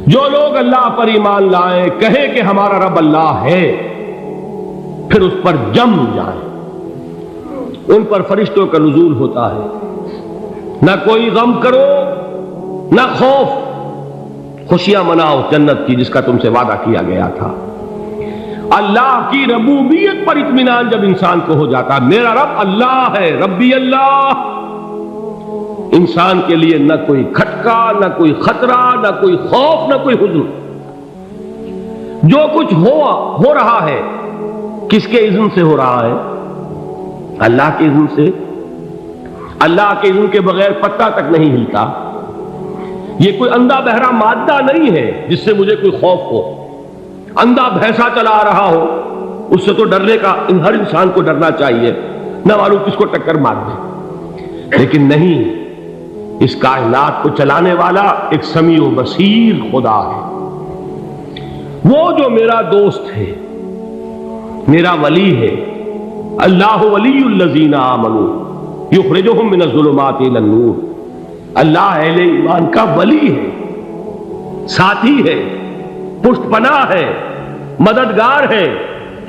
جو لوگ اللہ پر ایمان لائیں، کہیں کہ ہمارا رب اللہ ہے، پھر اس پر جم جائیں، ان پر فرشتوں کا نزول ہوتا ہے۔ نہ کوئی غم کرو نہ خوف، خوشیاں مناؤ جنت کی جس کا تم سے وعدہ کیا گیا تھا۔ اللہ کی ربوبیت پر اطمینان جب انسان کو ہو جاتا، میرا رب اللہ ہے، ربی اللہ، انسان کے لیے نہ کوئی کھٹکا، نہ کوئی خطرہ، نہ کوئی خوف، نہ کوئی حزن۔ جو کچھ ہو رہا ہے کس کے اذن سے ہو رہا ہے؟ اللہ کے اذن سے۔ اللہ کے اذن کے بغیر پتا تک نہیں ہلتا۔ یہ کوئی اندھا بہرا مادہ نہیں ہے جس سے مجھے کوئی خوف ہو۔ اندھا بھینسا چلا آ رہا ہو اس سے تو ڈرنے کا ہر انسان کو ڈرنا چاہیے، نہ معلوم کس کو ٹکر مار دے۔ لیکن نہیں، اس کائنات کو چلانے والا ایک سمیع و بصیر خدا ہے۔ وہ جو میرا دوست ہے، میرا ولی ہے۔ اللہ ولی الذین آمنوا یخرجہم من الظلمات الی النور۔ اللہ اہل ایمان کا ولی ہے، ساتھی ہے، پشت پناہ ہے، مددگار ہے،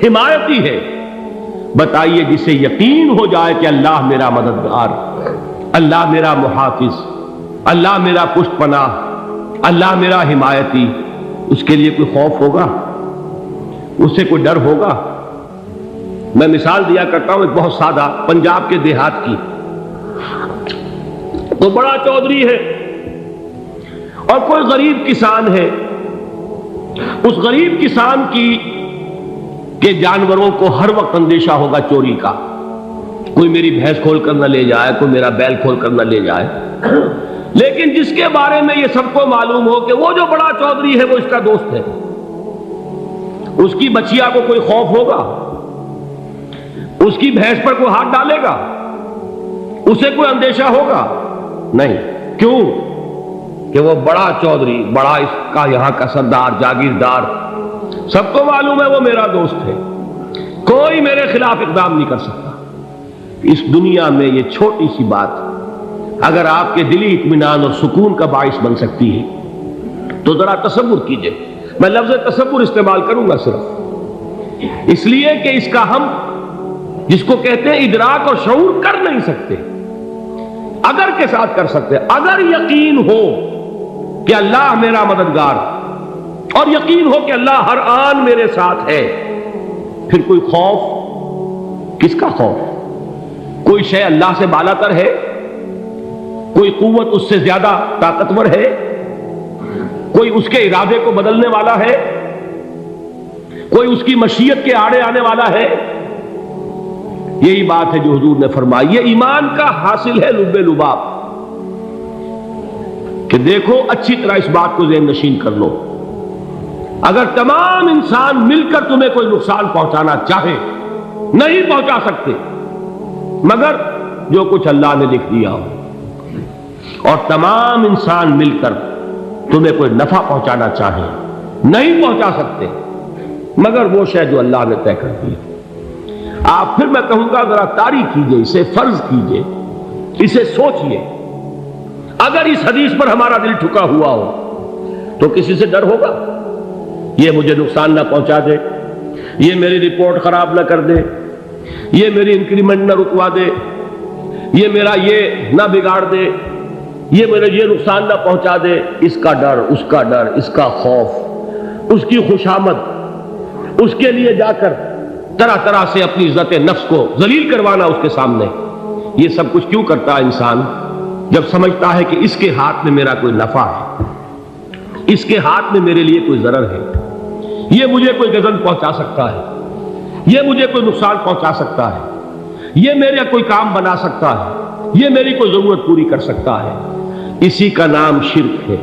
حمایتی ہے۔ بتائیے جسے یقین ہو جائے کہ اللہ میرا مددگار، اللہ میرا محافظ، اللہ میرا پشت پناہ، اللہ میرا حمایتی، اس کے لیے کوئی خوف ہوگا؟ اس سے کوئی ڈر ہوگا؟ میں مثال دیا کرتا ہوں ایک بہت سادہ، پنجاب کے دیہات کی۔ تو بڑا چودھری ہے اور کوئی غریب کسان ہے۔ اس غریب کسان کے جانوروں کو ہر وقت اندیشہ ہوگا چوری کا، کوئی میری بھینس کھول کر نہ لے جائے، کوئی میرا بیل کھول کر نہ لے جائے۔ لیکن جس کے بارے میں یہ سب کو معلوم ہو کہ وہ جو بڑا چودھری ہے وہ اس کا دوست ہے، اس کی بچیا کو کوئی خوف ہوگا؟ اس کی بھینس پر کوئی ہاتھ ڈالے گا؟ اسے کوئی اندیشہ ہوگا؟ نہیں۔ کیوں؟ کہ وہ بڑا چودھری، بڑا اس کا یہاں کا سردار، جاگیردار، سب کو معلوم ہے وہ میرا دوست ہے، کوئی میرے خلاف اقدام نہیں کر سکتا۔ اس دنیا میں یہ چھوٹی سی بات اگر آپ کے دلی اطمینان اور سکون کا باعث بن سکتی ہے تو ذرا تصور کیجئے۔ میں لفظ تصور استعمال کروں گا صرف اس لیے کہ اس کا ہم جس کو کہتے ہیں ادراک اور شعور کر نہیں سکتے، اگر کے ساتھ کر سکتے۔ اگر یقین ہو کہ اللہ میرا مددگار اور یقین ہو کہ اللہ ہر آن میرے ساتھ ہے، پھر کوئی خوف؟ کس کا خوف؟ کوئی شے اللہ سے بالا تر ہے؟ کوئی قوت اس سے زیادہ طاقتور ہے؟ کوئی اس کے ارادے کو بدلنے والا ہے؟ کوئی اس کی مشیت کے آڑے آنے والا ہے؟ یہی بات ہے جو حضور نے فرمائی۔ یہ ایمان کا حاصل ہے لب لباب، کہ دیکھو اچھی طرح اس بات کو ذہن نشین کر لو، اگر تمام انسان مل کر تمہیں کوئی نقصان پہنچانا چاہے نہیں پہنچا سکتے، مگر جو کچھ اللہ نے لکھ دیا ہو، اور تمام انسان مل کر تمہیں کوئی نفع پہنچانا چاہے نہیں پہنچا سکتے، مگر وہ شے جو اللہ نے طے کر دی۔ آپ پھر میں کہوں گا ذرا طاری کیجئے، اسے فرض کیجئے، اسے سوچئے۔ اگر اس حدیث پر ہمارا دل ٹھکا ہوا ہو تو کسی سے ڈر ہوگا؟ یہ مجھے نقصان نہ پہنچا دے، یہ میری رپورٹ خراب نہ کر دے، یہ میری انکریمنٹ نہ رکوا دے، یہ میرا یہ نہ بگاڑ دے، یہ میرے یہ نقصان نہ پہنچا دے۔ اس کا ڈر، اس کا ڈر، اس کا خوف، اس کی خوشامد، اس کے لیے جا کر طرح طرح سے اپنی عزت نفس کو ذلیل کروانا اس کے سامنے، یہ سب کچھ کیوں کرتا ہے انسان؟ جب سمجھتا ہے کہ اس کے ہاتھ میں میرا کوئی نفع ہے، اس کے ہاتھ میں میرے لیے کوئی ضرر ہے، یہ مجھے کوئی غضب پہنچا سکتا ہے، یہ مجھے کوئی نقصان پہنچا سکتا ہے، یہ میرا کوئی کام بنا سکتا ہے، یہ میری کوئی ضرورت پوری کر سکتا ہے، اسی کا نام شرک ہے۔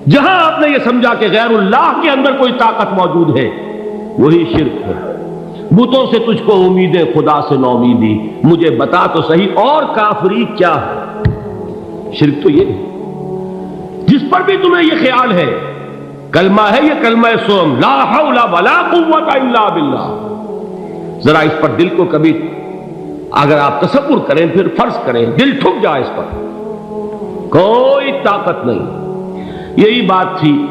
جہاں آپ نے یہ سمجھا کہ غیر اللہ کے اندر کوئی طاقت موجود ہے، وہی شرک ہے۔ بتوں سے تجھ کو امیدیں، خدا سے نو امیدی، مجھے بتا تو صحیح اور کافری کیا ہے؟ شرک تو یہ ہے جس پر بھی تمہیں یہ خیال ہے، کلمہ ہے یہ کلمہ سوم، لا حول ولا قوت الا باللہ، ذرا اس پر دل کو کبھی اگر آپ تصور کریں، پھر فرض کریں، دل ٹھک جائے اس پر، کوئی طاقت نہیں۔ یہی بات تھی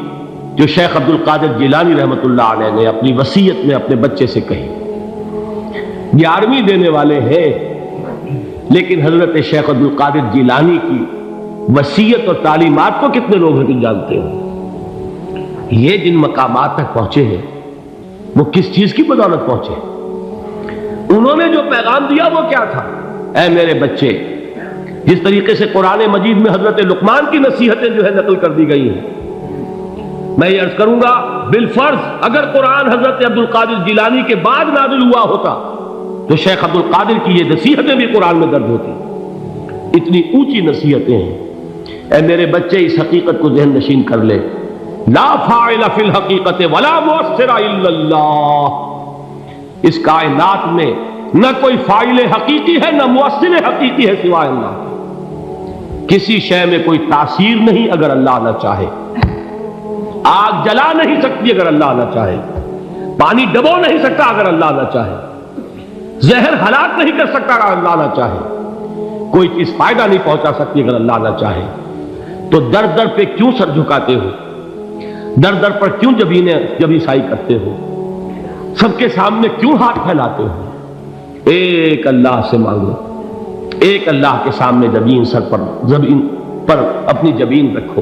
جو شیخ عبد القادر جیلانی رحمۃ اللہ علیہ نے اپنی وصیت میں اپنے بچے سے کہی. 11ویں دینے والے ہیں، لیکن حضرت شیخ عبد القادر جیلانی کی وصیت اور تعلیمات کو کتنے لوگ ہیں جانتے ہو؟ یہ جن مقامات تک پہنچے ہیں وہ کس چیز کی بدولت پہنچے؟ انہوں نے جو پیغام دیا وہ کیا تھا؟ اے میرے بچے، جس طریقے سے قرآن مجید میں حضرت لقمان کی نصیحتیں جو ہے نقل کر دی گئی ہیں، میں یہ عرض کروں گا بالفرض اگر قرآن حضرت عبد القادر جیلانی کے بعد نازل ہوا ہوتا تو شیخ عبد القادر کی یہ نصیحتیں بھی قرآن میں درج ہوتی. اتنی اونچی نصیحتیں ہیں. اے میرے بچے، اس حقیقت کو ذہن نشین کر لے، لا فاعل فی الحقیقت ولا مؤثر الا اللہ. اس کائنات میں نہ کوئی فاعل حقیقی ہے نہ مؤثر حقیقی ہے سوائے اللہ. کسی شے میں کوئی تاثیر نہیں اگر اللہ نہ چاہے. آگ جلا نہیں سکتی اگر اللہ نہ چاہے. پانی ڈبو نہیں سکتا اگر اللہ نہ چاہے. زہر ہلاک نہیں کر سکتا اگر اللہ نہ چاہے. کوئی چیز فائدہ نہیں پہنچا سکتی اگر اللہ نہ چاہے. تو در در پہ کیوں سر جھکاتے ہو؟ در در پر کیوں جبیں سائی کرتے ہو؟ سب کے سامنے کیوں ہاتھ پھیلاتے ہو؟ ایک اللہ سے مانگو، ایک اللہ کے سامنے زمین پر اپنی جبین رکھو.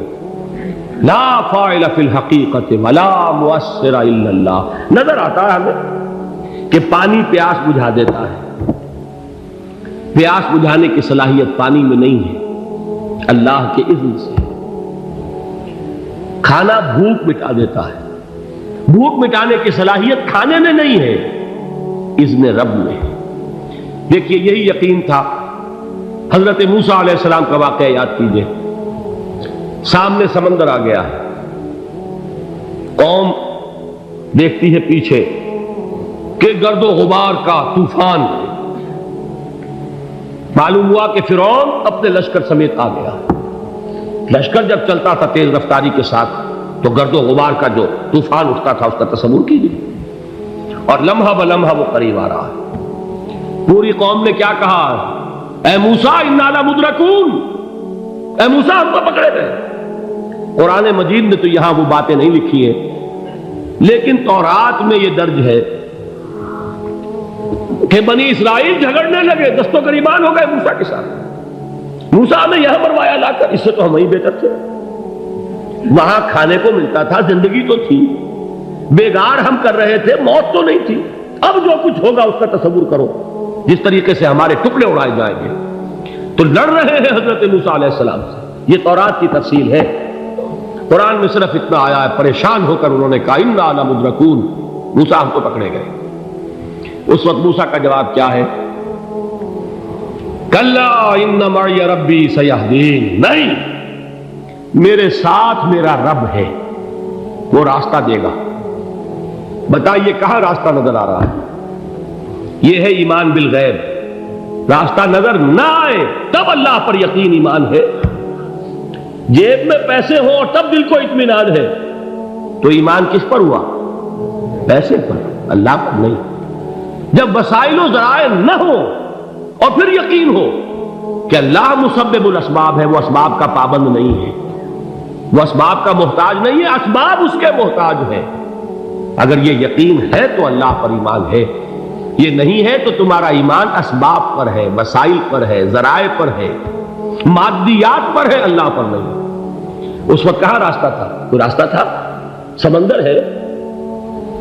لا فاعل فی الحقیقت ولا مؤثر الا اللہ. نظر آتا ہے ہمیں کہ پانی پیاس بجھا دیتا ہے. پیاس بجھانے کی صلاحیت پانی میں نہیں ہے، اللہ کے اذن سے. کھانا بھوک مٹا دیتا ہے. بھوک مٹانے کی صلاحیت کھانے میں نہیں ہے، اذن رب میں. دیکھیے یہی یقین تھا. حضرت موسیٰ علیہ السلام کا واقعہ یاد کیجئے. سامنے سمندر آ گیا ہے، قوم دیکھتی ہے پیچھے کہ گرد و غبار کا طوفان. معلوم ہوا کہ فرعون اپنے لشکر سمیت آ گیا. لشکر جب چلتا تھا تیز رفتاری کے ساتھ تو گرد و غبار کا جو طوفان اٹھتا تھا اس کا تصور کیجیے. اور لمحہ بلمحہ وہ قریب آ رہا ہے. پوری قوم نے کیا کہا؟ اے موسیٰ انا لمدرکون، اے موسیٰ ہم کو پکڑے گئے. قرآن مجید میں تو یہاں وہ باتیں نہیں لکھی ہیں، لیکن تورات میں یہ درج ہے کہ بنی اسرائیل جھگڑنے لگے، دست و گریبان ہو گئے موسیٰ کے ساتھ. موسیٰ نے یہاں مروایا لا کر، اس سے تو ہم ہی بہتر تھے. وہاں کھانے کو ملتا تھا، زندگی تو تھی، بیگار ہم کر رہے تھے، موت تو نہیں تھی. اب جو کچھ ہوگا اس کا تصور کرو، جس طریقے سے ہمارے ٹکڑے اڑائے جائیں گے. تو لڑ رہے ہیں حضرت موسیٰ علیہ السلام سے. یہ تورات کی تفصیل ہے. قرآن میں صرف اتنا آیا ہے، پریشان ہو کر انہوں نے کہا انا لمدرکون، موسیٰ ہم کو پکڑے گئے. اس وقت موسیٰ کا جواب کیا ہے؟ کلا ان معی ربی سیہدین. نہیں، میرے ساتھ میرا رب ہے، وہ راستہ دے گا. بتائیے کہاں راستہ نظر آ رہا ہے؟ یہ ہے ایمان بالغیب. راستہ نظر نہ آئے تب اللہ پر یقین ایمان ہے. جیب میں پیسے ہوں اور تب دل کو اطمینان ہے تو ایمان کس پر ہوا؟ پیسے پر، اللہ پر نہیں. جب وسائل و ذرائع نہ ہو اور پھر یقین ہو کہ اللہ مسبب الاسباب ہے، وہ اسباب کا پابند نہیں ہے، وہ اسباب کا محتاج نہیں ہے، اسباب اس کے محتاج ہے. اگر یہ یقین ہے تو اللہ پر ایمان ہے. یہ نہیں ہے تو تمہارا ایمان اسباب پر ہے، وسائل پر ہے، ذرائع پر ہے، مادیات پر ہے، اللہ پر نہیں. اس وقت کہاں راستہ تھا؟ کوئی راستہ تھا؟ سمندر ہے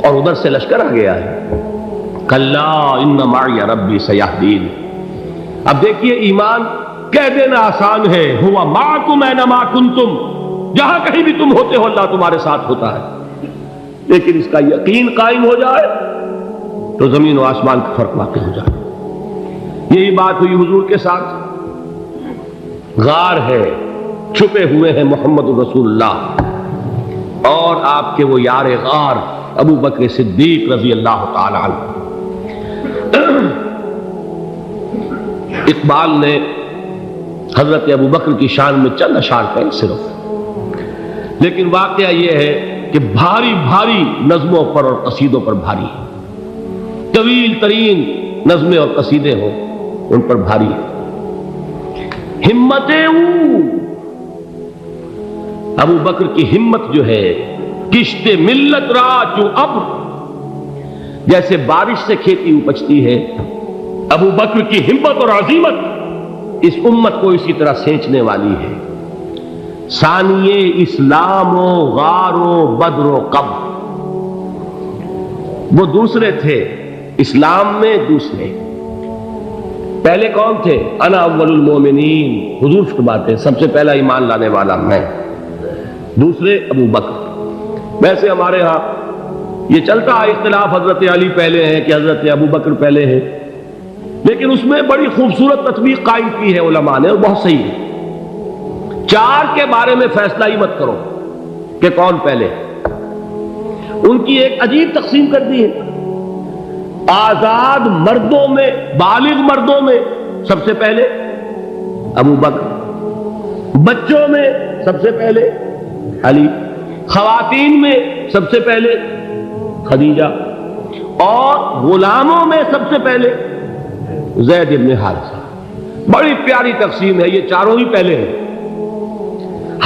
اور ادھر سے لشکر آ گیا ہے. کلا ان معی ربی سیہدین. اب دیکھیے ایمان کہہ دینا آسان ہے، ہوا معکم اینما کنتم، جہاں کہیں بھی تم ہوتے ہو اللہ تمہارے ساتھ ہوتا ہے. لیکن اس کا یقین قائم ہو جائے تو زمین و آسمان کا فرق واقع ہو جائے. یہی بات ہوئی حضور کے ساتھ. غار ہے، چھپے ہوئے ہیں محمد رسول اللہ اور آپ کے وہ یار غار ابو بکر صدیق رضی اللہ تعالی عنہ. اقبال نے حضرت ابو بکر کی شان میں چند اشعار کہے صرف، لیکن واقعہ یہ ہے کہ بھاری بھاری نظموں پر اور قصیدوں پر بھاری ہے. طویل ترین نظمیں اور قصیدے ہوں ان پر بھاری ہے. ہمتیں ابو بکر کی ہمت جو ہے کشت ملت را جو ابر، جیسے بارش سے کھیتی اپجتی ہے، ابو بکر کی ہمت اور عزیمت اس امت کو اسی طرح سینچنے والی ہے۔ ثانیے اسلام و غار و بدر و قبر، وہ دوسرے تھے اسلام میں، دوسرے پہلے کون تھے؟ انا اول المومنین، حضور فرماتے ہیں سب سے پہلا ایمان لانے والا میں، دوسرے ابو بکر۔ ویسے ہمارے ہاں یہ چلتا ہے اختلاف، حضرت علی پہلے ہیں کہ حضرت ابو بکر پہلے ہیں، لیکن اس میں بڑی خوبصورت تطبیق قائم کی ہے علماء نے، اور بہت صحیح ہے۔ چار کے بارے میں فیصلہ ہی مت کرو کہ کون پہلے، ان کی ایک عجیب تقسیم کر دی ہے۔ آزاد مردوں میں، بالغ مردوں میں سب سے پہلے ابو بکر، بچوں میں سب سے پہلے علی، خواتین میں سب سے پہلے خدیجہ، اور غلاموں میں سب سے پہلے زید بن حارثہ۔ بڑی پیاری تقسیم ہے، یہ چاروں ہی پہلے ہیں،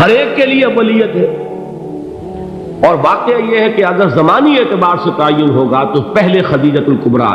ہر ایک کے لیے اولیت ہے۔ اور واقعہ یہ ہے کہ اگر زمانی اعتبار سے تعین ہوگا تو پہلے خدیجۃ الکبریٰ